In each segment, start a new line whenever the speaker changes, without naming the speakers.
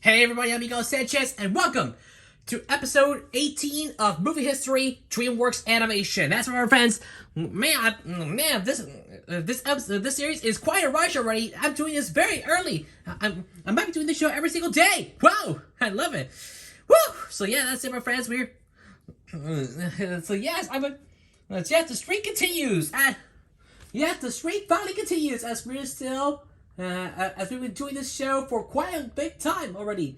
Hey everybody, I'm Miguel Sanchez, and welcome to episode 18 of Movie History DreamWorks Animation. That's right, my friends. Man, this series is quite a rush already. I'm doing this very early. I might be doing this show every single day. Wow, I love it. Woo! So yeah, that's it, my friends. The streak continues. The streak finally continues as we're still. As we've been doing this show for quite a big time already.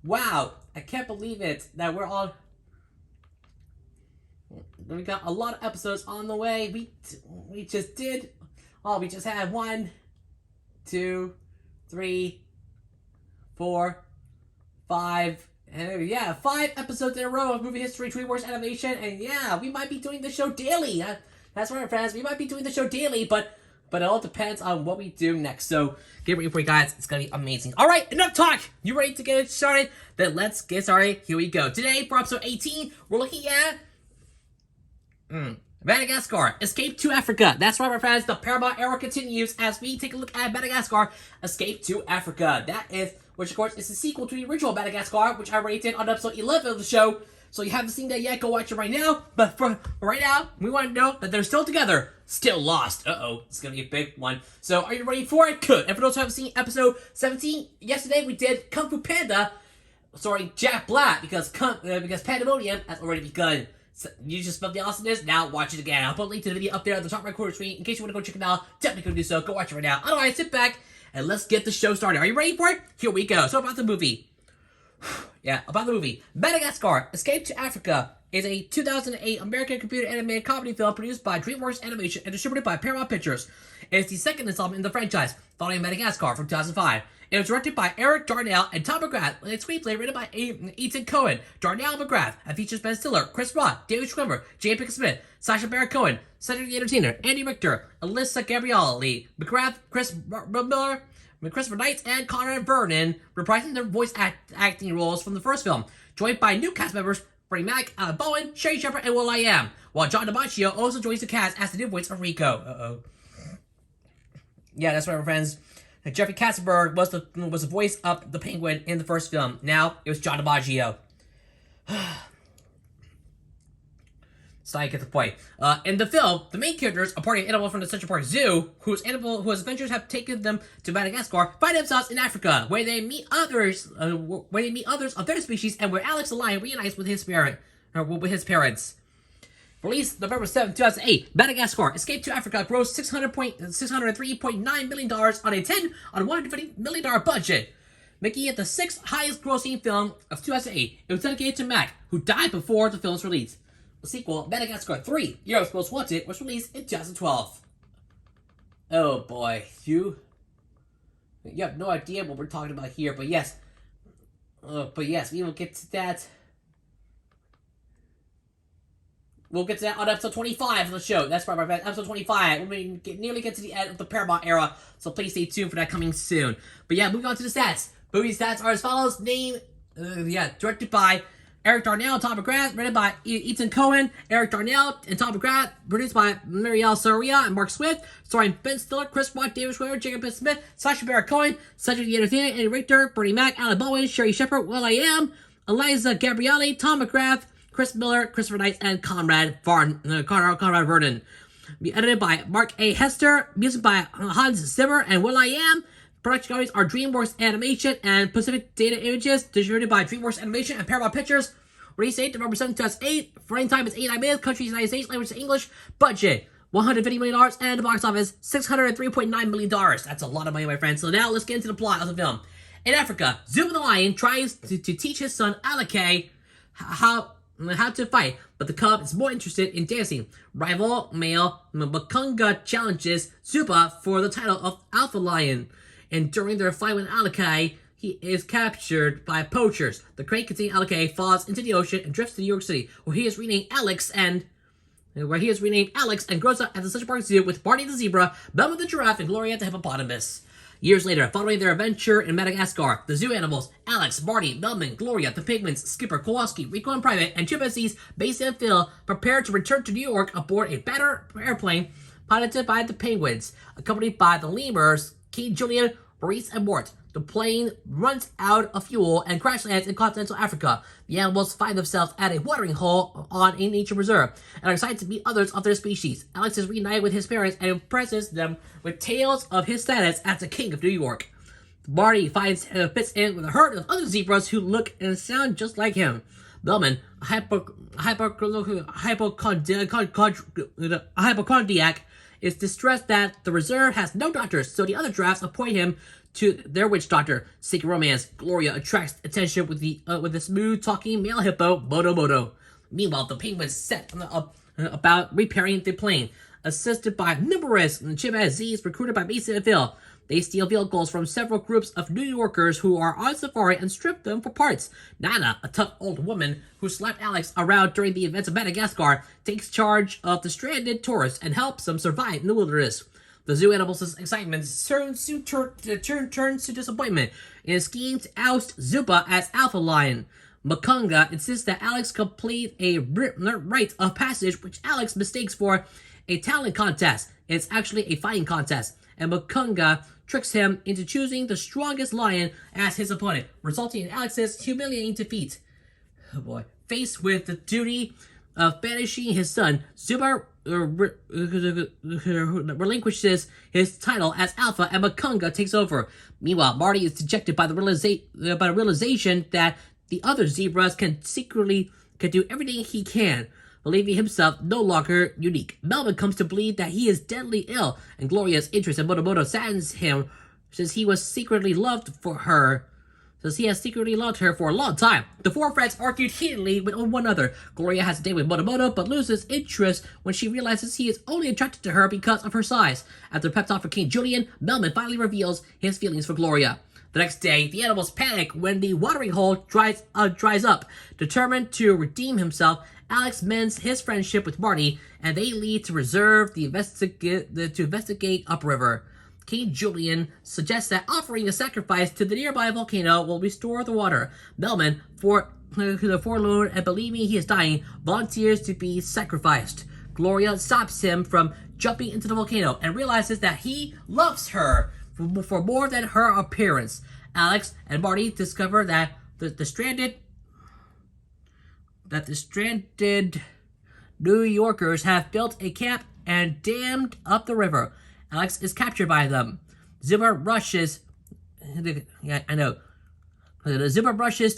Wow, I can't believe it that we got a lot of episodes on the way. We just had 1, 2, 3, 4, 5, and 5 episodes in a row of Movie History DreamWorks Animation, and we might be doing the show daily. That's right, friends. We might be doing the show daily, but it all depends on what we do next. So get ready for you guys. It's going to be amazing. All right, enough talk. You ready to get it started? Then let's get started. Here we go. Today, for episode 18, we're looking at Madagascar, Escape to Africa. That's right, my friends. The Paramount era continues as we take a look at Madagascar, Escape to Africa. Which of course is the sequel to the original Madagascar, which I already did on episode 11 of the show. So you haven't seen that yet, go watch it right now. But for right now, we want to know that they're still together, still lost. It's going to be a big one. So are you ready for it? Good. And for those who haven't seen episode 17, yesterday we did Kung Fu Panda, starring Jack Black, because Pandemonium has already begun. So you just felt the awesomeness, now watch it again. I'll put a link to the video up there at the top right corner screen. In case you want to go check it out, definitely go do so. Go watch it right now. Otherwise, sit back and let's get the show started. Are you ready for it? Here we go. So about the movie. About the movie. Madagascar, Escape to Africa is a 2008 American computer animated comedy film produced by DreamWorks Animation and distributed by Paramount Pictures. It is the second installment in the franchise, following Madagascar from 2005. It was directed by Eric Darnell and Tom McGrath, and its screenplay written by Ethan Cohen, Darnell and McGrath, and features Ben Stiller, Chris Rock, David Schwimmer, Jane Pinkett Smith, Sacha Baron Cohen, Cedric the Entertainer, Andy Richter, Alyssa Gabrielli, McGrath, Chris Miller, Christopher Knight, and Conrad Vernon reprising their voice acting roles from the first film, joined by new cast members Bernie Mac, Alan Bowen, Sherry Shepherd, and will.i.am, while John DiMaggio also joins the cast as the new voice of Rico. That's right, my friends. Jeffrey Katzenberg was the voice of the Penguin in the first film. Now it was John DiMaggio. So I get the point. In the film, the main characters, a party of animals from the Central Park Zoo, whose adventures have taken them to Madagascar, find themselves in Africa, where they meet others of their species, and where Alex the lion reunites with his parents. Released November 7, 2008, Madagascar, Escape to Africa grossed $603.9 million on a $150 million budget, making it the 6th highest grossing film of 2008. It was dedicated to Mac, who died before the film's release. The sequel, Madagascar 3, Europe's Most Wanted, was released in 2012. Oh boy, you have no idea what we're talking about here, but yes, we will get to that. We'll get to that on episode 25 of the show. That's right, my friend. Episode 25. We'll nearly get to the end of the Paramount era, so please stay tuned for that coming soon. But moving on to the stats. Movie stats are as follows. Directed by Eric Darnell and Tom McGrath, written by Ethan Cohen, Eric Darnell, and Tom McGrath, produced by Marielle Soria and Mark Swift, starring Ben Stiller, Chris Rock, David Schwimmer, Jacob Smith, Sacha Baron Cohen, Cedric the Entertainer, Andy Richter, Bernie Mac, Alan Bowen, Sherry Shepherd, will.i.am, Eliza Gabrielli, Tom McGrath, Chris Miller, Christopher Knight, and Conrad Vernon. Be edited by Mark A. Hester, music by Hans Zimmer and will.i.am. Production companies are DreamWorks Animation and Pacific Data Images, distributed by DreamWorks Animation and Paramount Pictures. Release date November 7, 2008. Running time is 89 minutes. Country United States. Language is English. Budget $150 million. And the box office $603.9 million. That's a lot of money, my friends. So now let's get into the plot of the film. In Africa, Zuma the lion tries to teach his son Alake how to fight, but the cub is more interested in dancing. Rival male Makunga challenges Zuba for the title of Alpha Lion, and during their fight with Alake, he is captured by poachers. The crate containing Alake falls into the ocean and drifts to New York City, where he is renamed Alex and grows up at the Central Park Zoo with Barney the zebra, Velma the giraffe, and Gloria the hippopotamus. Years later, following their adventure in Madagascar, the zoo animals, Alex, Barney, Melman, Gloria, the penguins, Skipper, Kowalski, Rico and Private, and chimpanzees, Basie and Phil, prepare to return to New York aboard a battered airplane piloted by the penguins, accompanied by the lemurs, King Julian, Maurice and Mort. The plane runs out of fuel and crash lands in continental Africa. The animals find themselves at a watering hole on a nature reserve and are excited to meet others of their species. Alex is reunited with his parents and impresses them with tales of his status as the King of New York. Marty fits in with a herd of other zebras who look and sound just like him. Bellman, a hypochondriac, is distressed that the reserve has no doctors, so the other giraffes appoint him to their witch doctor. Seeking romance, Gloria attracts attention with the smooth-talking male hippo, Moto Moto. Meanwhile, the penguins set about repairing the plane, assisted by numerous chimpanzees recruited by Mason and Phil. They steal vehicles from several groups of New Yorkers who are on safari and strip them for parts. Nana, a tough old woman who slapped Alex around during the events of Madagascar, takes charge of the stranded tourists and helps them survive in the wilderness. The zoo animals' excitement turns to disappointment in a scheme to oust Zuba as Alpha Lion. Makunga insists that Alex complete a rite of passage, which Alex mistakes for a talent contest. It's actually a fighting contest, and Makunga tricks him into choosing the strongest lion as his opponent, resulting in Alex's humiliating defeat. Oh boy. Faced with the duty of banishing his son, Zuba relinquishes his title as Alpha and Makunga takes over. Meanwhile, Marty is dejected by the realization that the other zebras can do everything he can, believing himself no longer unique. Melvin comes to believe that he is deadly ill, and Gloria's interest in Moto saddens him since he has secretly loved her for a long time. The four friends argued heatedly with one another. Gloria has a date with Moto, but loses interest when she realizes he is only attracted to her because of her size. After pep talk for King Julian, Melvin finally reveals his feelings for Gloria. The next day, the animals panic when the watering hole dries up. Determined to redeem himself, Alex mends his friendship with Marty, and they leave to investigate upriver. King Julian suggests that offering a sacrifice to the nearby volcano will restore the water. Melman, forlorn and believing he is dying, volunteers to be sacrificed. Gloria stops him from jumping into the volcano and realizes that he loves her for more than her appearance. Alex and Marty discover that the stranded New Yorkers have built a camp and dammed up the river. Alex is captured by them. Zuba rushes to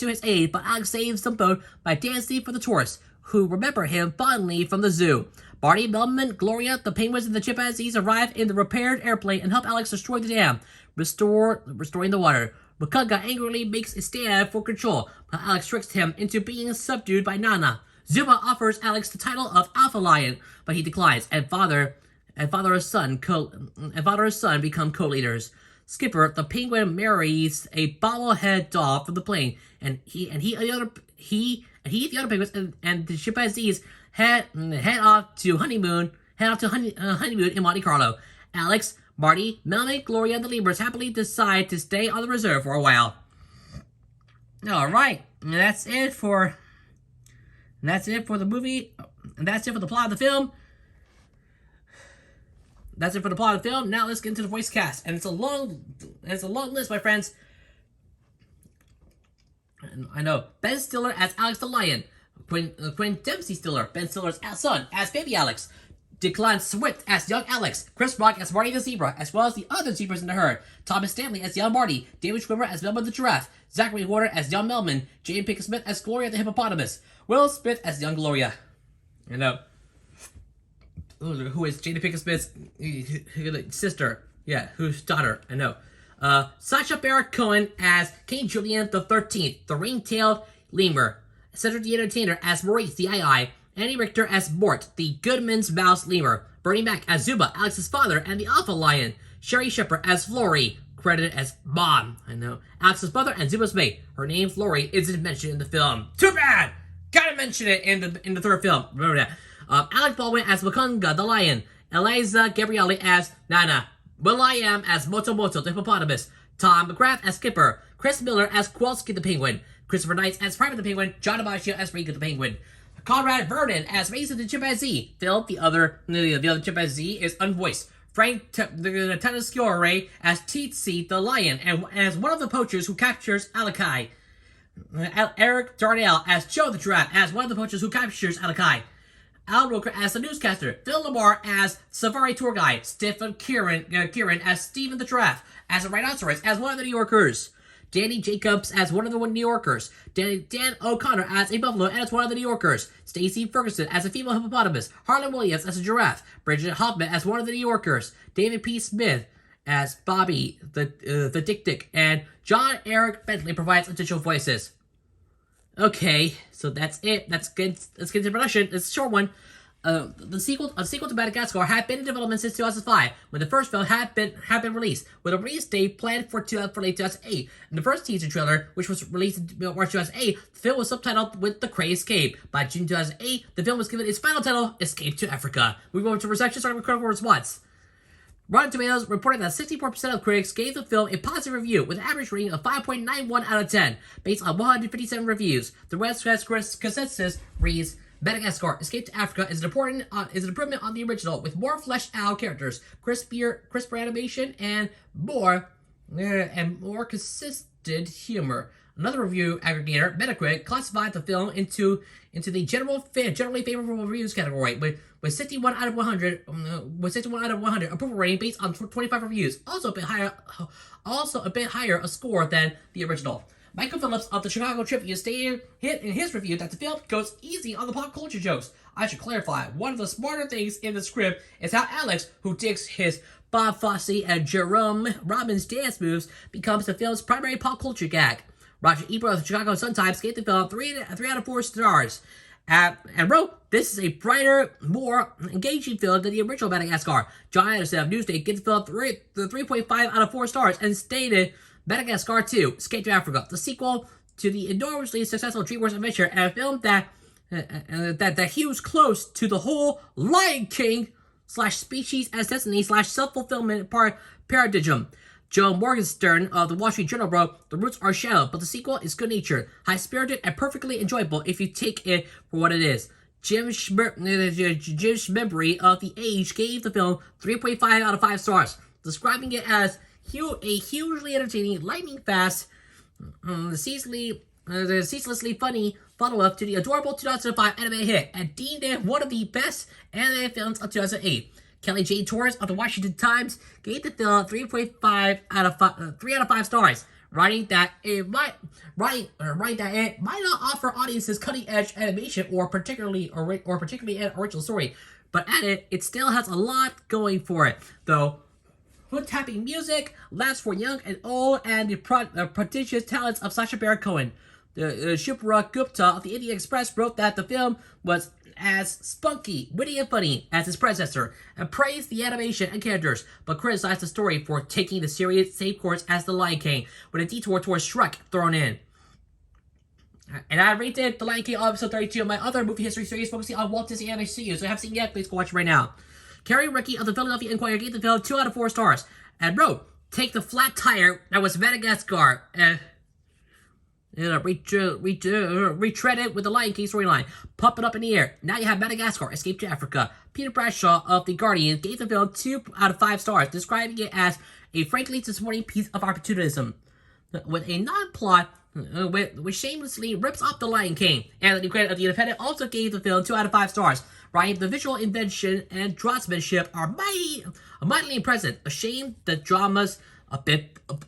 his aid, but Alex saves them both by dancing for the tourists, who remember him fondly from the zoo. Barney, Melman, Gloria, the penguins, and the chimpanzees arrive in the repaired airplane and help Alex destroy the dam, restoring the water. Makunga angrily makes a stand for control, but Alex tricks him into being subdued by Nana. Zuba offers Alex the title of Alpha Lion, but he declines, and father and son become co-leaders. Skipper, the penguin, marries a bobblehead doll from the plane, and he and the other penguins and the chimpanzees head off to honeymoon in Monte Carlo. Alex, Marty, Melanie, Gloria, and the lemurs happily decide to stay on the reserve for a while. All right, and that's it for the movie. And that's it for the plot of the film. That's it for the plot of the film. Now let's get into the voice cast, and it's a long list, my friends. And I know Ben Stiller as Alex the Lion, Quinn Dempsey Stiller, Ben Stiller's son, as Baby Alex, Declan Swift as Young Alex, Chris Rock as Marty the Zebra, as well as the other zebras in the herd, Thomas Stanley as Young Marty, David Schwimmer as Melman the Giraffe, Zachary Warner as Young Melman, Jane Pinkett Smith as Gloria the Hippopotamus, Will Smith as Young Gloria. You know, who is Jada Pinkett Smith's sister? Yeah, whose daughter? I know. Sacha Baron Cohen as King Julian the 13th, the ring-tailed lemur. Cedric the Entertainer as Maurice the Eye, Andy Richter as Mort, the Goodman's Mouse lemur. Bernie Mac as Zuba, Alex's father, and the Alpha Lion. Sherry Shepard as Flory, credited as Mom. I know. Alex's mother and Zuba's mate. Her name, Flory, isn't mentioned in the film. Too bad! Gotta mention it in the third film. Remember that. Alec Baldwin as Makunga the Lion, Eliza Gabrielli as Nana, will.i.am as Moto the Hippopotamus, Tom McGrath as Skipper, Chris Miller as Kowalski the Penguin, Christopher Knights as Private the Penguin, John DiMaggio as Ringo the Penguin, Conrad Vernon as Mason the Chimpanzee. Phil, the other chimpanzee, is unvoiced. Frank Tanasciore as Tsitsi the lion, and as one of the poachers who captures Alakai. Eric Darnell as Joe the giraffe, as one of the poachers who captures Alakai. Al Roker as the newscaster, Phil Lamar as Safari tour guide, Stephen Kieran as Stephen the giraffe, as a rhinoceros, as one of the New Yorkers. Danny Jacobs as one of the New Yorkers. Dan O'Connor as a buffalo and as one of the New Yorkers. Stacey Ferguson as a female hippopotamus. Harlan Williams as a giraffe. Bridget Hoffman as one of the New Yorkers. David P. Smith as Bobby the Dick, and John Eric Bentley provides additional voices. Okay, so that's it. Let's get into production. It's a short one. A sequel to Madagascar had been in development since 2005, when the first film had been released, with a release date planned for late 2008. In the first teaser trailer, which was released in March 2008, the film was subtitled with The Cray Escape. By June 2008, the film was given its final title, Escape to Africa. Moving over to reception, starting with critical response. Rotten Tomatoes reported that 64% of critics gave the film a positive review, with an average rating of 5.91 out of 10, based on 157 reviews. The West consensus reads, Madagascar: Escape to Africa is an improvement on the original, with more fleshed out characters, crisper animation, and more consistent humor. Another review aggregator, Metacritic, classified the film into the generally favorable reviews category, with 61 out of 100 approval rating based on 25 reviews, also a bit higher a score than the original. Michael Phillips of the Chicago Tribune stated in his review that the film goes easy on the pop culture jokes. I should clarify, one of the smarter things in the script is how Alex, who digs his Bob Fosse and Jerome Robbins dance moves, becomes the film's primary pop culture gag. Roger Ebert of the Chicago Sun-Times gave the film 3 out of 4 stars, and wrote, "This is a brighter, more engaging film than the original Madagascar." John Anderson of Newsday gave the film 3.5 out of 4 stars and stated, Madagascar 2, Escape to Africa, the sequel to the enormously successful DreamWorks Adventure, and a film that hews close to the whole Lion King / species as destiny / self-fulfillment paradigm. Joe Morgenstern of the Wall Street Journal wrote, "The roots are shallow, but the sequel is good-natured, high-spirited, and perfectly enjoyable if you take it for what it is." Jim Schmembry of The Age gave the film 3.5 out of 5 stars, describing it as a hugely entertaining, lightning-fast, ceaselessly funny follow-up to the adorable 2005 anime hit, and deemed it one of the best anime films of 2008. Kelly J. Torres of the Washington Times gave the film 3.5 out of 5 stars, writing that it might not offer audiences cutting-edge animation or particularly an original story, but added it still has a lot going for it, though. Hood-tapping music, laughs for young and old, and the prodigious talents of Sacha Baron Cohen. Shubhra Gupta of the Indian Express wrote that the film was as spunky, witty, and funny as its predecessor, and praised the animation and characters, but criticized the story for taking the serious same course as The Lion King, with a detour towards Shrek thrown in. And I rated The Lion King on episode 32 of my other movie history series focusing on Walt Disney Animation Studios, so if you haven't seen it yet, please go watch it right now. Carrie Rickey of the Philadelphia Inquirer gave the film 2 out of 4 stars, and wrote, "Take the flat tire that was Madagascar, and retread it with the Lion King storyline. Pump it up in the air. Now you have Madagascar, Escape to Africa." Peter Bradshaw of The Guardian gave the film 2 out of 5 stars, describing it as a frankly disappointing piece of opportunism, with a non-plot which shamelessly rips off The Lion King. Anthony Quinn of The Independent also gave the film 2 out of 5 stars, writing, "The visual invention and draftsmanship are mightily impressive. A shame that drama's a bit of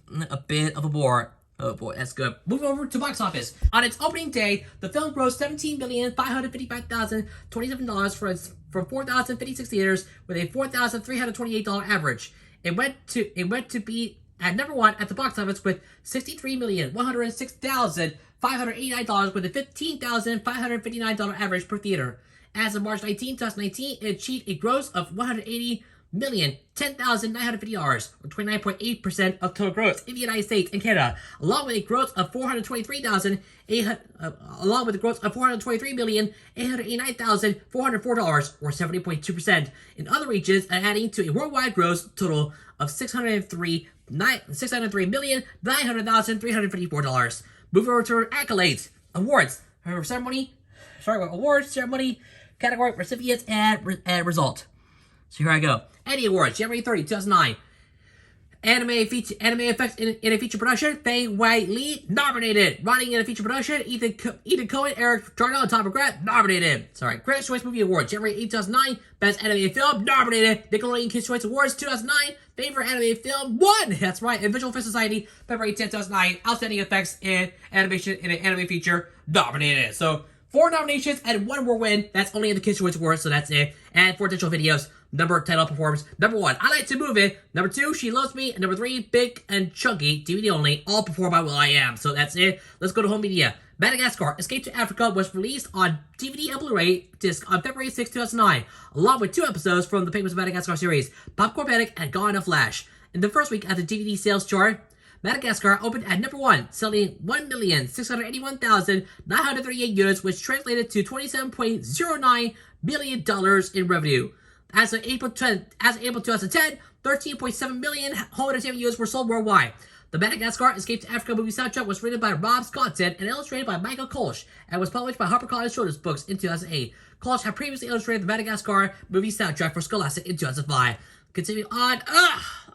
a bore." Oh boy, that's good. Moving over to box office. On its opening day, the film grossed $17,555,027 from 4,056 theaters, with a $4,328 average. It went to be at number 1 at the box office with $63,106,589, with a $15,559 average per theater. As of March 19, 2019, it achieved a gross of $180,010,950, or 29.8% of total gross in the United States and Canada, along with a gross of $423,889,404, or 70.2% in other regions, and adding to a worldwide gross total of $603,900,354. Moving over to Accolades, awards ceremony category, recipients, and result. So here I go. Eddie Awards, January 30, 2009. Anime effects in a feature production, Fei Wei Li, nominated. Writing in a feature production, Ethan Cohen, Eric Darnell, and Tom McGrath, nominated. Sorry. Critics' Choice Movie Award, January 8, 2009. Best Animated Film, nominated. Nickelodeon Kids' Choice Awards, 2009. Favorite Animated Film, won. That's right. And Visual Effects Society, February 10, 2009. Outstanding Effects in Animation in an Anime Feature, nominated. So, 4 nominations and 1 more win. That's only in the Kids' Choice Awards, so that's it. And 4 digital videos. Number title performance. Number 1, I Like to Move It. Number 2, She Loves Me. And number 3, Big and Chunky, DVD only, all performed by will.i.am. So that's it. Let's go to home media. Madagascar, Escape to Africa was released on DVD and Blu-ray disc on February 6, 2009, along with 2 episodes from the Penguins of Madagascar series, Popcorn Panic and Gone in a Flash. In the first week at the DVD sales chart, Madagascar opened at number 1, selling 1,681,938 units, which translated to $27.09 million in revenue. As of April 2010, 13.7 million home entertainment units were sold worldwide. The Madagascar Escape to Africa movie soundtrack was written by Rob Scotton and illustrated by Michael Kolsch, and was published by HarperCollins Children's Books in 2008. Kolsch had previously illustrated the Madagascar movie soundtrack for Scholastic in 2005. Continuing on,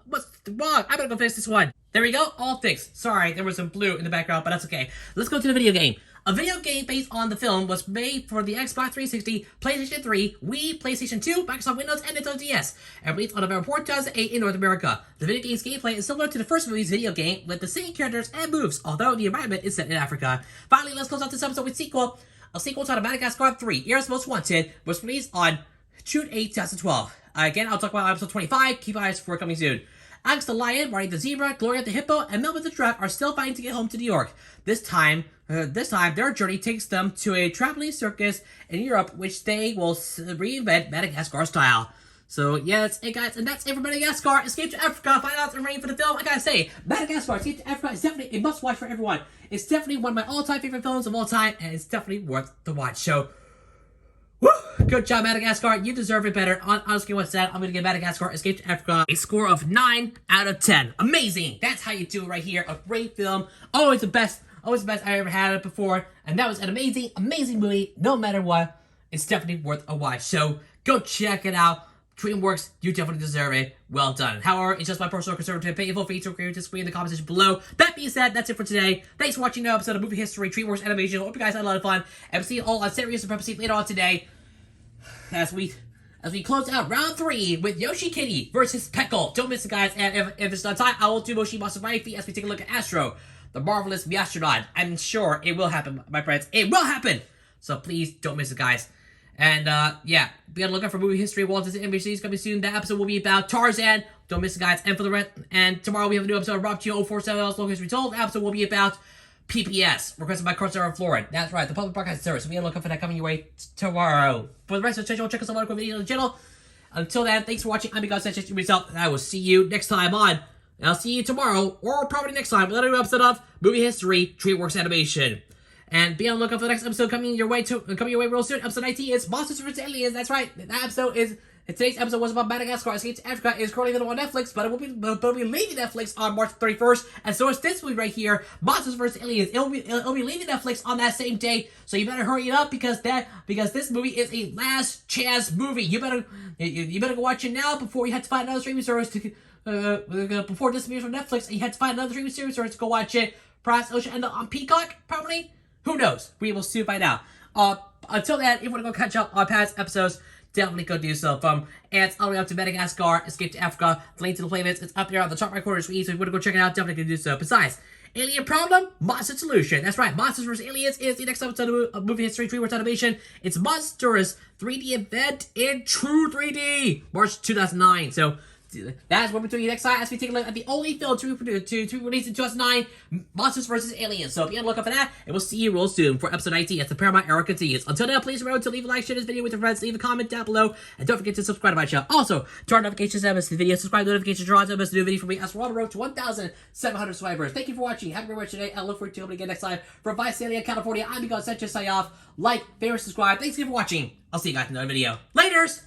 what's wrong? I'm gonna go fix this one. There we go, all fixed. Sorry, there was some blue in the background, but that's okay. Let's go to the video game. A video game based on the film was made for the Xbox 360, PlayStation 3, Wii, PlayStation 2, Microsoft Windows, and Nintendo DS, and released on November 4, 2008 in North America. The video game's gameplay is similar to the first movie's video game, with the same characters and moves, although the environment is set in Africa. Finally, let's close out this episode with sequel. A sequel to Madagascar 3, Era's Most Wanted, was released on June 8, 2012. Again, I'll talk about episode 25. Keep eyes for it coming soon. Alex the lion, Marty the zebra, Gloria the hippo, and Melvin the giraffe are still fighting to get home to New York. This time, their journey takes them to a traveling circus in Europe, which they will reinvent Madagascar style. So, yeah, that's it, guys, and that's it for Madagascar. Escape to Africa, find out and ready for the film. I gotta say, Madagascar, Escape to Africa is definitely a must-watch for everyone. It's definitely one of my all-time favorite films of all time, and it's definitely worth the watch. So, woo! Good job, Madagascar. You deserve it better. Honestly, what's that? I'm going to give Madagascar Escape to Africa a score of 9 out of 10. Amazing. That's how you do it right here. A great film. Always the best. Always the best I ever had it before. And that was an amazing, amazing movie. No matter what, it's definitely worth a watch. So go check it out. DreamWorks, you definitely deserve it. Well done. However, it's just my personal conservative opinion. Feel free to agree or disagree in the comment section below. That being said, that's it for today. Thanks for watching another episode of Movie History, DreamWorks Animation. Hope you guys had a lot of fun. And we'll see you all on Serious and Pepsi later on today. As we close out round 3 with Yoshi Kitty versus Peckle. Don't miss it, guys. And if it's not time, I will do Moshi Monster Variety Feet as we take a look at Astro, the marvelous Meowstronaut. I'm sure it will happen, my friends. It will happen! So please don't miss it, guys. And yeah, be on the lookout for Movie History. Walt Disney Animation series coming soon. That episode will be about Tarzan. Don't miss it, guys. And for the rest, and tomorrow we have a new episode of Rob Geo 047 Local History Told. That episode will be about PPS, requested by Carter Florin. That's right, the Public Broadcasting Service. So be on the lookout for that coming your way tomorrow. For the rest of the channel, check us out on our videos on the channel. Until then, thanks for watching. I'm God Sanchez myself, and I will see you next time on. And I'll see you tomorrow, or probably next time, with another new episode of Movie History, DreamWorks Animation. And be on the lookout for the next episode coming your way real soon. Episode 19 is Monsters vs. Aliens. That's right. That episode is. Today's episode was about Madagascar. Escape to Africa is currently available on Netflix, but it will be leaving Netflix on March 31st. And so is this movie right here, Monsters vs. Aliens. It'll be leaving Netflix on that same day. So you better hurry it up because this movie is a last chance movie. You better go watch it now before you have to find another streaming service before this movie from Netflix, and you have to find another streaming service to go watch it. Perhaps it'll end up on Peacock, probably. Who knows? We will soon find out. Until then, if you want to go catch up on past episodes, definitely go do so. From Ants all the way up to Madagascar, Escape to Africa, the link to the playlist is up there on the top right corner screen, so if you want to go check it out, definitely go do so. Besides, Alien Problem, Monster Solution. That's right, Monsters vs. Aliens is the next episode of Movie History, DreamWorks Animation. It's Monstrous 3D event in true 3D, March 2009. So that's what we're doing next time as we take a look at the only film to be released in 2009, Monsters vs. Aliens. So be on the lookout for that, and we'll see you real soon for episode 19 as the Paramount era continues. Until then, please remember to leave a like, share this video with your friends, leave a comment down below, and don't forget to subscribe to my channel. Also, turn notifications on the video, subscribe to notifications, draw to miss a new video from me as we're on the road to 1,700 subscribers. Thank you for watching. Have a great one today. I look forward to it again next time. From Vice City, California, I'm God Sanchez. Sign off. Like, favorite, subscribe. Thanks again for watching. I'll see you guys in another video. Laters!